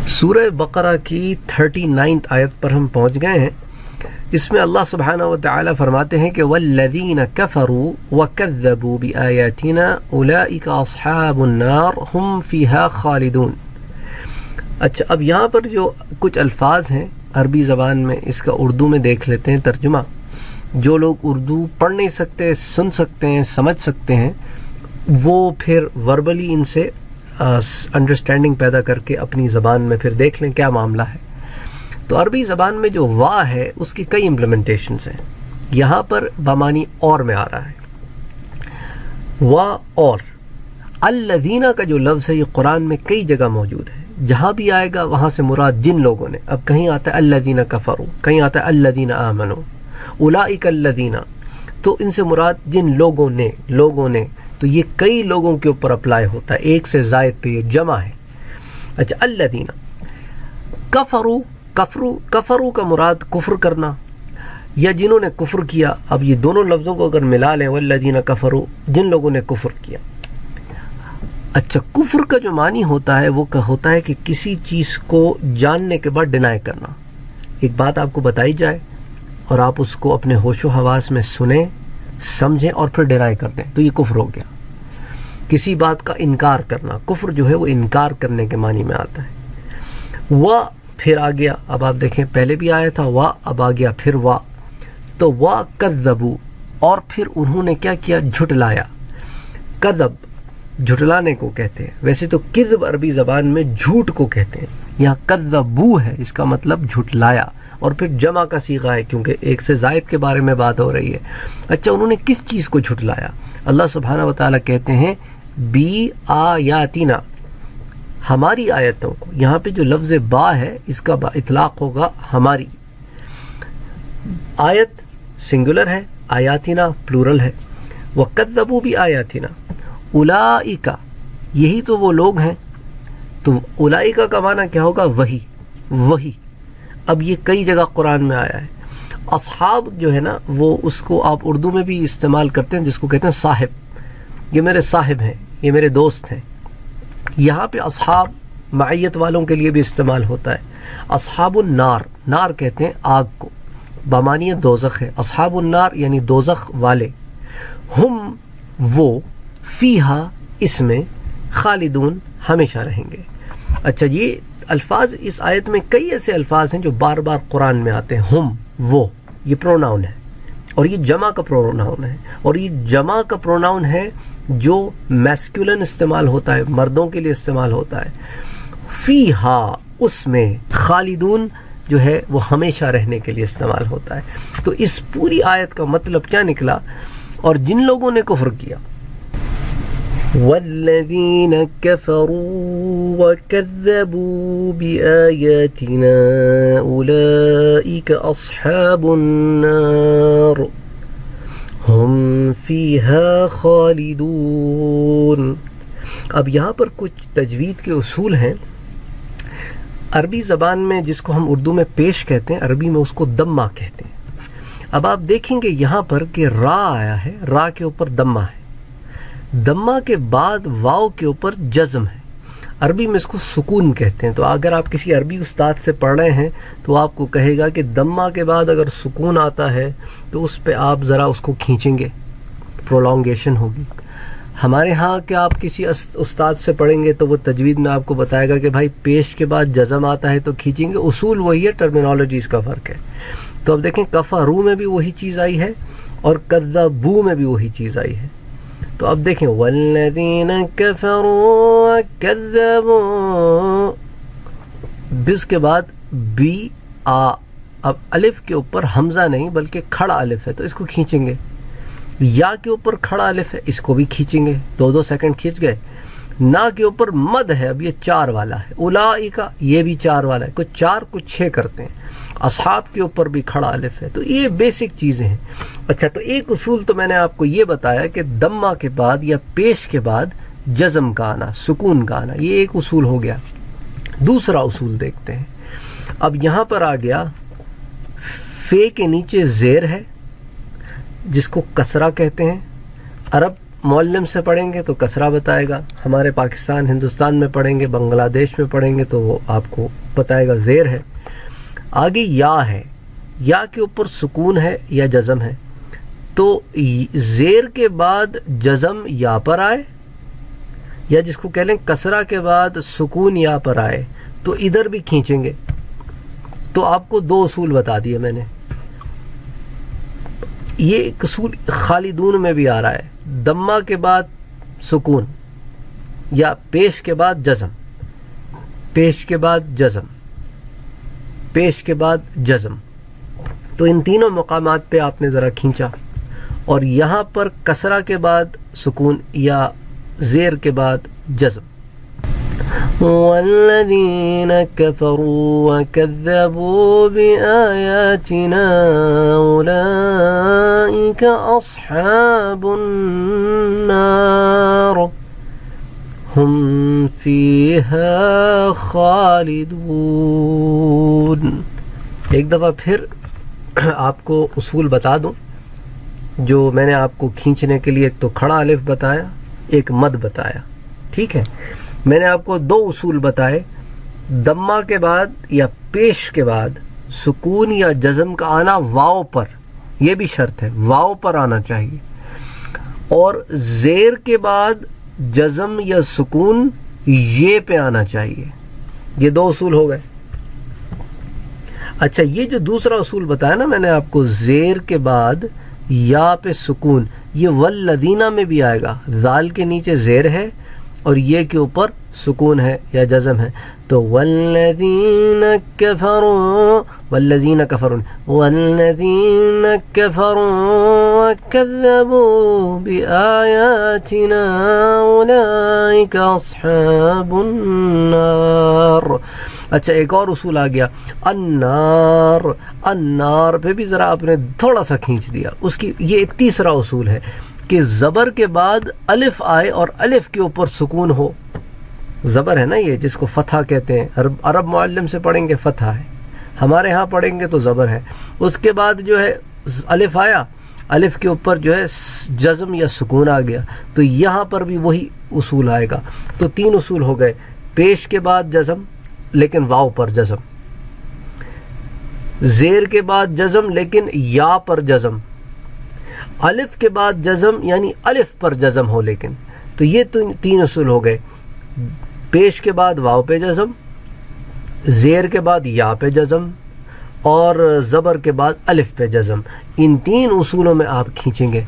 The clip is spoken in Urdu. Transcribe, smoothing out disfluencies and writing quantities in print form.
سورہ بقرہ کی 39 آیت پر ہم پہنچ گئے ہیں. اس میں اللہ سبحانہ و تعالی فرماتے ہیں کہ والذین کفروا وکذبوا بآیاتنا اولئک اصحاب النار هم فیہا خالدون. اچھا، اب یہاں پر جو کچھ الفاظ ہیں عربی زبان میں، اس کا اردو میں دیکھ لیتے ہیں ترجمہ. جو لوگ اردو پڑھ نہیں سکتے، سن سکتے ہیں، سمجھ سکتے ہیں، وہ پھر وربلی ان سے انڈرسٹینڈنگ پیدا کر کے اپنی زبان میں پھر دیکھ لیں کیا معاملہ ہے. تو عربی زبان میں جو وا ہے اس کی کئی امپلیمنٹیشنز ہیں. یہاں پر بمانی اور میں آ رہا ہے وا اور. الذین کا جو لفظ ہے یہ قرآن میں کئی جگہ موجود ہے. جہاں بھی آئے گا وہاں سے مراد جن لوگوں نے. اب کہیں آتا ہے الذین کفروا، کہیں آتا ہے الذین آمنوا، اولئک الذین، تو ان سے مراد جن لوگوں نے. تو یہ کئی لوگوں کے اوپر اپلائی ہوتا ہے، ایک سے زائد پہ یہ جمع ہے. اچھا، الذین کفروا کا مراد کفر کرنا یا جنہوں نے کفر کیا. اب یہ دونوں لفظوں کو اگر ملا لیں، والذین کفروا، جن لوگوں نے کفر کیا. اچھا، کفر کا جو معنی ہوتا ہے وہ ہوتا ہے کہ کسی چیز کو جاننے کے بعد ڈینائی کرنا. ایک بات آپ کو بتائی جائے اور آپ اس کو اپنے ہوش و حواس میں سنیں، سمجھیں اور پھر ڈینائی کر دیں، تو یہ کفر ہو گیا. کسی بات کا انکار کرنا، کفر جو ہے وہ انکار کرنے کے معنی میں آتا ہے. وا پھر آ گیا. اب آپ دیکھیں پہلے بھی آیا تھا وا، اب آ گیا پھر وا. تو وا کذبوا، اور پھر انہوں نے کیا کیا؟ جھٹلایا. کذب جھٹلانے کو کہتے ہیں. ویسے تو کذب عربی زبان میں جھوٹ کو کہتے ہیں. یہاں کذبوا ہے، اس کا مطلب جھٹلایا، اور پھر جمع کا صیغہ ہے کیونکہ ایک سے زائد کے بارے میں بات ہو رہی ہے. اچھا، انہوں نے کس چیز کو جھٹلایا؟ اللہ سبحانہ و تعالیٰ کہتے ہیں بی آیاتنا، ہماری آیتوں کو. یہاں پہ جو لفظ با ہے اس کا اطلاق ہوگا ہماری. آیت سنگولر ہے، آیاتنا پلورل ہے. وَكَذَّبُوا بِآیاتنا اولئک، یہی تو وہ لوگ ہیں. تو اولئک کا معنی کیا ہوگا؟ وہی. اب یہ کئی جگہ قرآن میں آیا ہے. اصحاب جو ہے نا، وہ اس کو آپ اردو میں بھی استعمال کرتے ہیں جس کو کہتے ہیں صاحب. یہ میرے صاحب ہیں، یہ میرے دوست ہیں. یہاں پہ اصحاب معیت والوں کے لیے بھی استعمال ہوتا ہے. اصحاب النار، نار کہتے ہیں آگ کو، بمعنی دوزخ ہے. اصحاب النار یعنی دوزخ والے. ہم وہ، فیہا اس میں، خالدون ہمیشہ رہیں گے. اچھا، یہ الفاظ اس آیت میں کئی ایسے الفاظ ہیں جو بار بار قرآن میں آتے ہیں. ہم وہ، یہ پروناؤن ہے، اور یہ جمع کا پروناؤن ہے. اور یہ جمع کا پروناؤن ہے جو میسکولن استعمال ہوتا ہے، مردوں کے لیے استعمال ہوتا ہے. فیہا اس میں، خالدون جو ہے وہ ہمیشہ رہنے کے لیے استعمال ہوتا ہے. تو اس پوری آیت کا مطلب کیا نکلا؟ اور جن لوگوں نے کفر کیا، والذین کفروا وکذبوا بآیاتنا اولئک اصحاب النار ہم فیہا خالدون. اب یہاں پر کچھ تجوید کے اصول ہیں. عربی زبان میں جس کو ہم اردو میں پیش کہتے ہیں، عربی میں اس کو دمہ کہتے ہیں. اب آپ دیکھیں گے یہاں پر کہ را آیا ہے، را کے اوپر دمہ ہے. دمہ کے بعد واو کے اوپر جزم ہے. عربی میں اس کو سکون کہتے ہیں. تو اگر آپ کسی عربی استاد سے پڑھ رہے ہیں تو آپ کو کہے گا کہ دمہ کے بعد اگر سکون آتا ہے تو اس پہ آپ ذرا اس کو کھینچیں گے، پرولونگیشن ہوگی. ہمارے ہاں کہ آپ کسی استاد سے پڑھیں گے تو وہ تجوید میں آپ کو بتائے گا کہ بھائی پیش کے بعد جزم آتا ہے تو کھینچیں گے. اصول وہی ہے، ٹرمینالوجیز کا فرق ہے. تو اب دیکھیں کفروا میں بھی وہی چیز آئی ہے اور کذبوا میں بھی وہی چیز آئی ہے. تو اب دیکھیں والذین کفروا وکذبوا، بس کے بعد بی آ. اب الف کے اوپر حمزہ نہیں بلکہ کھڑا الف ہے تو اس کو کھینچیں گے. یا کے اوپر کھڑا الف ہے، اس کو بھی کھینچیں گے. 2 سیکنڈ کھینچ گئے. نا کے اوپر مد ہے، اب یہ 4 والا ہے. اولئک یہ بھی 4 والا ہے. کچھ 4 کچھ 6 کرتے ہیں. اصحاب کے اوپر بھی کھڑا الف ہے. تو یہ بیسک چیزیں ہیں. اچھا، تو ایک اصول تو میں نے آپ کو یہ بتایا کہ دمہ کے بعد یا پیش کے بعد جزم کا آنا، سکون کا آنا، یہ ایک اصول ہو گیا. دوسرا اصول دیکھتے ہیں. اب یہاں پر آ گیا فے کے نیچے زیر ہے جس کو کسرہ کہتے ہیں. عرب معلم سے پڑھیں گے تو کسرہ بتائے گا، ہمارے پاکستان ہندوستان میں پڑھیں گے، بنگلہ دیش میں پڑھیں گے تو وہ آپ کو بتائے گا زیر ہے۔ آگے یا ہے، یا کے اوپر سکون ہے یا جزم ہے، تو زیر کے بعد جزم یا پر آئے، یا جس کو کہہ لیں کسرہ کے بعد سکون یا پر آئے تو ادھر بھی کھینچیں گے۔ تو آپ کو دو اصول بتا دیے میں نے۔ یہ ایک اصول خالدون میں بھی آ رہا ہے، دمہ کے بعد سکون یا پیش کے بعد جزم، پیش کے بعد جزم، پیش کے بعد جزم، تو ان تینوں مقامات پہ آپ نے ذرا کھینچا، اور یہاں پر کسرہ کے بعد سکون یا زیر کے بعد جزم۔ والذین کفروا وکذبوا بآیاتنا اولئک اصحاب النار ہم فیہا خالدون۔ ایک دفعہ پھر آپ کو اصول بتا دوں جو میں نے آپ کو کھینچنے کے لیے، ایک تو کھڑا الف بتایا، ایک مد بتایا، ٹھیک ہے۔ میں نے آپ کو دو اصول بتائے، دمہ کے بعد یا پیش کے بعد سکون یا جزم کا آنا واو پر، یہ بھی شرط ہے، واو پر آنا چاہیے، اور زیر کے بعد جزم یا سکون یہ پہ آنا چاہیے۔ یہ دو اصول ہو گئے۔ اچھا، یہ جو دوسرا اصول بتایا نا میں نے آپ کو، زیر کے بعد یا پہ سکون، یہ والذینہ میں بھی آئے گا، ذال کے نیچے زیر ہے اور یہ کے اوپر سکون ہے یا جزم ہے، تو والذین کفروا، والذین کفروا، والذین کفروا وکذبوا بآیاتنا اولئک اصحاب النار۔ اچھا، ایک اور اصول آ گیا، النار، النار پہ بھی ذرا آپ نے تھوڑا سا کھینچ دیا اس کی۔ یہ تیسرا اصول ہے کہ زبر کے بعد الف آئے اور الف کے اوپر سکون ہو۔ زبر ہے نا یہ، جس کو فتح کہتے ہیں، عرب معلم سے پڑھیں گے فتح ہے، ہمارے ہاں پڑھیں گے تو زبر ہے۔ اس کے بعد جو ہے الف آیا، الف کے اوپر جو ہے جزم یا سکون آ گیا، تو یہاں پر بھی وہی اصول آئے گا۔ تو تین اصول ہو گئے، پیش کے بعد جزم لیکن واو پر جزم، زیر کے بعد جزم لیکن یا پر جزم، الف کے بعد جزم یعنی الف پر جزم ہو لیکن۔ تو یہ تین اصول ہو گئے، پیش کے بعد واو پہ جزم، زیر کے بعد یا پہ جزم، اور زبر کے بعد الف پہ جزم۔ ان تین اصولوں میں آپ کھینچیں گے۔